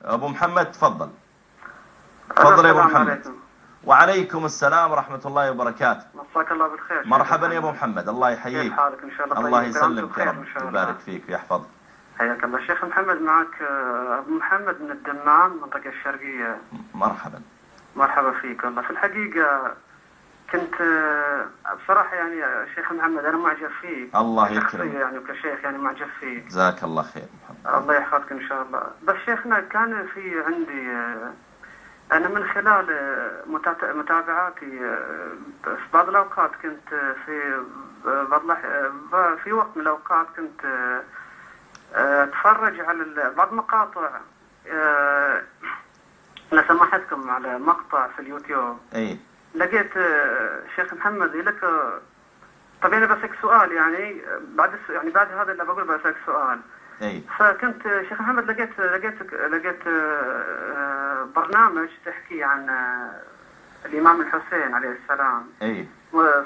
أبو محمد تفضل. تفضل يا أبو محمد. عليكم. وعليكم السلام ورحمة الله وبركاته. مساك الله بالخير. مرحبا يا أبو محمد، الله يحييك. كيف حالك؟ إن شاء الله الله يسلمك يا رب ويبارك فيك ويحفظك. حياك الله. شيخ محمد معك أبو محمد من الدمام المنطقة الشرقية. مرحبا. مرحبا فيك والله. في الحقيقة كنت بصراحة يعني شيخ محمد أنا معجب فيك. الله يكرمك. يعني وكشيخ يعني معجب فيك. جزاك الله خير محمد. الله يحفظك إن شاء الله. بس شيخنا كان في عندي أنا من خلال متابعاتي في بعض الأوقات كنت في وقت من الأوقات كنت أتفرج على بعض مقاطع لو سمحتكم على مقطع في اليوتيوب. إيه. لقيت شيخ محمد لك. طب أنا بسألك سؤال يعني بعد هذا اللي بقول بسألك سؤال. أي. فكنت شيخ محمد لقيت برنامج تحكي عن الإمام الحسين عليه السلام. أي.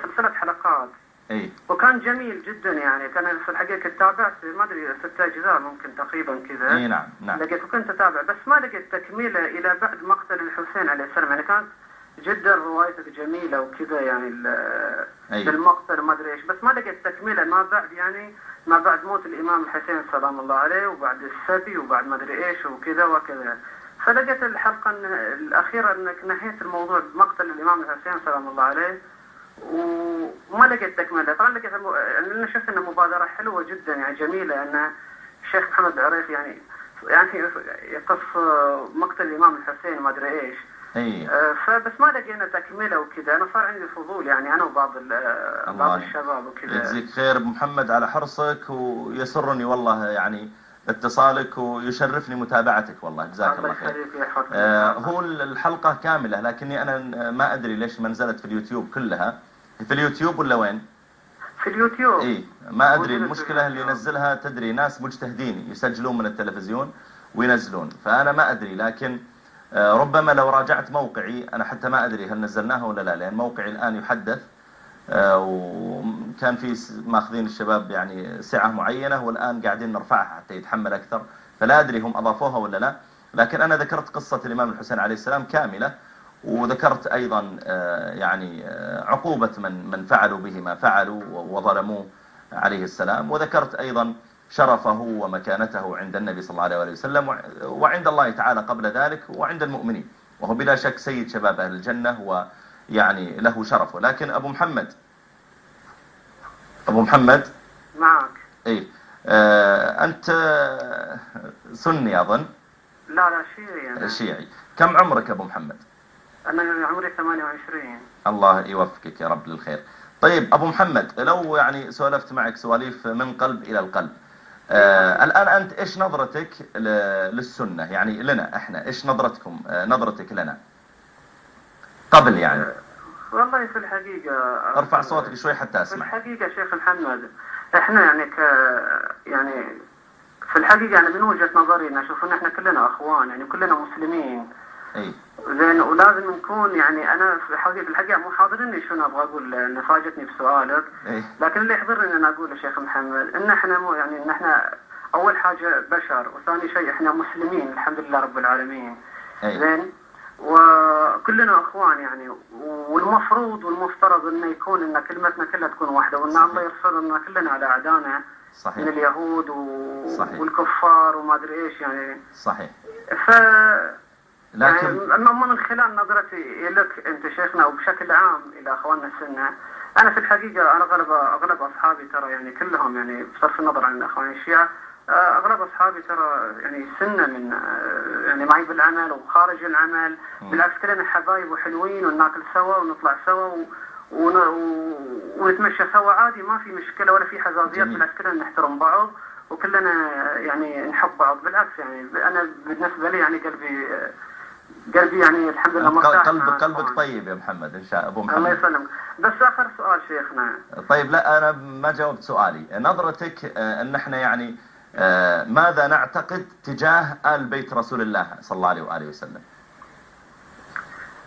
سلسلة حلقات. أي. وكان جميل جدا يعني كان في الحقيقة تابعت ما أدري 6 أجزاء ممكن تقريبا كذا. أي نعم نعم. لقيت وكنت أتابع بس ما لقيت تكملة إلى بعد مقتل الحسين عليه السلام يعني كانت جدا روايتك جميلة وكذا يعني بالمقتل وما أدري إيش بس ما لقيت تكملة ما بعد موت الإمام الحسين سلام الله عليه وبعد السبي وبعد ما أدري إيش وكذا وكذا. فلقيت الحلقة الأخيرة أنك نهيت الموضوع بمقتل الإمام الحسين سلام الله عليه وما لقيت تكملة. طبعا لقيت أنا شفت أنها مبادرة حلوة جدا يعني جميلة أن الشيخ محمد العريف يعني يقص مقتل الإمام الحسين ما أدري إيش. أي. فبس ما لقينا تكملة وكذا. أنا صار عندي فضول يعني أنا وبعض الشباب وكذا. يجزيك خير أبو محمد على حرصك ويسرني والله يعني اتصالك ويشرفني متابعتك والله جزاك الله خير. هو الحلقة كاملة لكني أنا ما أدري ليش ما نزلت في اليوتيوب كلها. في اليوتيوب ولا وين؟ في اليوتيوب. إيه ما أدري. المشكلة اللي ينزلها تدري ناس مجتهدين يسجلون من التلفزيون وينزلون فأنا ما أدري لكن ربما لو راجعت موقعي أنا حتى ما أدري هل نزلناها ولا لا لأن موقعي الآن يحدث وكان في ماخذين الشباب يعني سعة معينة والآن قاعدين نرفعها حتى يتحمل أكثر فلا أدري هم أضافوها ولا لا. لكن أنا ذكرت قصة الإمام الحسين عليه السلام كاملة وذكرت أيضا يعني عقوبة من فعلوا به ما فعلوا وظلموه عليه السلام وذكرت أيضا شرفه ومكانته عند النبي صلى الله عليه وسلم وعند الله تعالى قبل ذلك وعند المؤمنين وهو بلا شك سيد شباب أهل الجنة ويعني له شرفه. لكن أبو محمد معك. إيه أنت سني أظن. لا شيعي أنا. شيعي. كم عمرك أبو محمد؟ أنا عمري 28. الله يوفقك يا رب للخير. طيب أبو محمد لو يعني سولفت معك سواليف من قلب إلى القلب الآن أنت إيش نظرتك للسنة يعني لنا إحنا إيش نظرتك لنا قبل يعني؟ والله في الحقيقة ارفع صوتك شوي حتى أسمع. في الحقيقة شيخ محمد إحنا يعني في الحقيقة أنا من وجهة نظري نشوف إن إحنا كلنا أخوان يعني كلنا مسلمين. أي. زين ولازم نكون يعني أنا في الحقيقة مو حاضرني شنو أبغى أقول إن فاجتني بسؤالك. لكن اللي يحضرني أنا أقول يا شيخ محمد إن إحنا مو يعني إن إحنا أول حاجة بشر وثاني شيء إحنا مسلمين الحمد لله رب العالمين. زين وكلنا أخوان يعني والمفروض والمفترض إنه يكون إن كلمتنا كلها تكون واحدة وإن الله يرسلنا كلنا على أعدائنا. صحيح. من اليهود والكفار وما أدري إيش يعني. صحيح. لكن يعني أما من خلال نظرتي لك أنت شيخنا وبشكل عام إلى أخواننا السنة أنا في الحقيقة أنا أغلب أصحابي ترى يعني كلهم يعني بصرف النظر عن أخواني الشيعة أغلب أصحابي ترى يعني سنة من يعني معي بالعمل وخارج العمل بالعكس كلنا حبايب وحلوين وناكل سوا ونطلع سوا ونتمشى سوا عادي ما في مشكلة ولا في حزازيات بالعكس كلنا نحترم بعض وكلنا يعني نحب بعض بالعكس يعني أنا بالنسبة لي يعني قلبي يعني الحمد لله مرتاح. قلبك طيب يا محمد إن شاء أبو محمد. الله يسلمك. بس آخر سؤال شيخنا. طيب لا أنا ما جاوبت سؤالي. نظرتك أن احنا يعني ماذا نعتقد تجاه آل بيت رسول الله صلى الله عليه وآله وسلم؟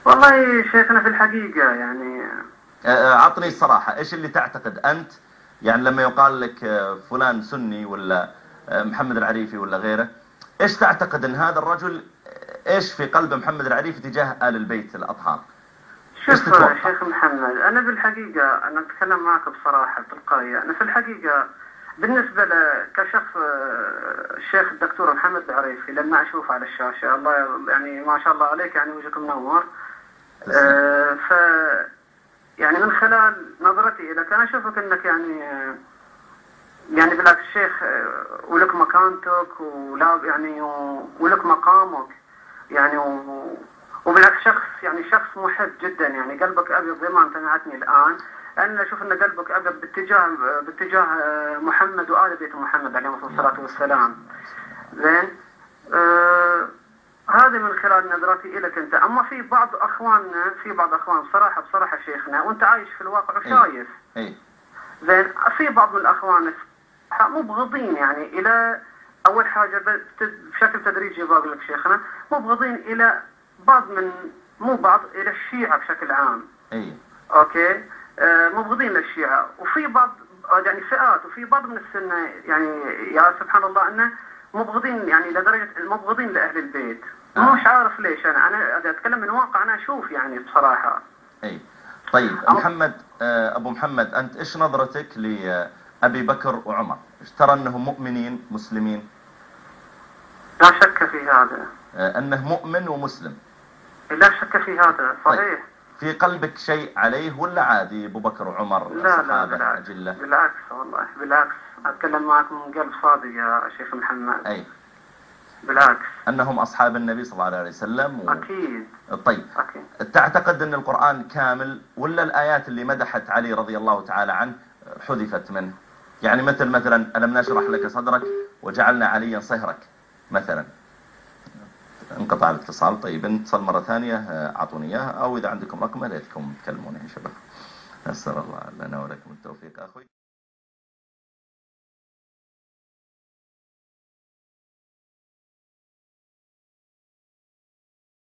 والله شيخنا في الحقيقة يعني عطني الصراحة إيش اللي تعتقد أنت يعني لما يقال لك فلان سني ولا محمد العريفي ولا غيره إيش تعتقد أن هذا الرجل إيش في قلب محمد العريفي تجاه آل البيت الأطهار؟ شوف شيخ محمد، أنا بالحقيقة أنا أتكلم معك بصراحة تلقائية. أنا في الحقيقة بالنسبة كشخص الشيخ الدكتور محمد العريفي لما أشوفه على الشاشة، الله يعني ما شاء الله عليك، يعني وجهك منور. ف يعني من خلال نظرتي لك أنا أشوفك أنك يعني بالعكس شيخ، ولك مكانتك ولا يعني ولك مقامك يعني، وبالعكس شخص محب جدا، يعني قلبك أبيض زي ما أنت نعتني الآن. أنا أشوف أن قلبك أبيض باتجاه محمد وآل بيت محمد عليهم الصلاة والسلام. زين، هذا من خلال نظرتي إليك أنت. أما في بعض أخواننا بصراحة شيخنا، وأنت عايش في الواقع وشايف. زين، في بعض من الأخوان مبغضين يعني إلى أول حاجة بشكل تدريجي بقول لك شيخنا، مبغضين إلى إلى الشيعة بشكل عام. أوكي، مبغضين للشيعة، وفي بعض يعني فئات، وفي بعض من السنة يعني يا سبحان الله أنه مبغضين يعني لدرجة مبغضين لأهل البيت. مش عارف ليش. أنا أتكلم من واقع أنا أشوف يعني بصراحة. طيب أبو محمد، أنت إيش نظرتك لأبي بكر وعمر؟ ترى أنهم مؤمنين مسلمين؟ لا شك في هذا، أنه مؤمن ومسلم. لا شك في هذا صحيح. طيب. في قلبك شيء عليه ولا عادي أبو بكر وعمر صحابة أجلة؟ بالعكس والله، بالعكس أتكلم معك من قلب صادق يا شيخ محمد. بالعكس أنهم أصحاب النبي صلى الله عليه وسلم أكيد. طيب أكيد. تعتقد أن القرآن كامل ولا الآيات اللي مدحت علي رضي الله تعالى عنه حذفت منه؟ يعني مثلا ألم نشرح لك صدرك وجعلنا عليا صهرك مثلا. انقطع الاتصال. طيب اتصل مرة ثانية أعطوني إياها، أو إذا عندكم رقم ليتكم تكلموني يا شباب. نسأل الله لنا ولكم التوفيق أخوي.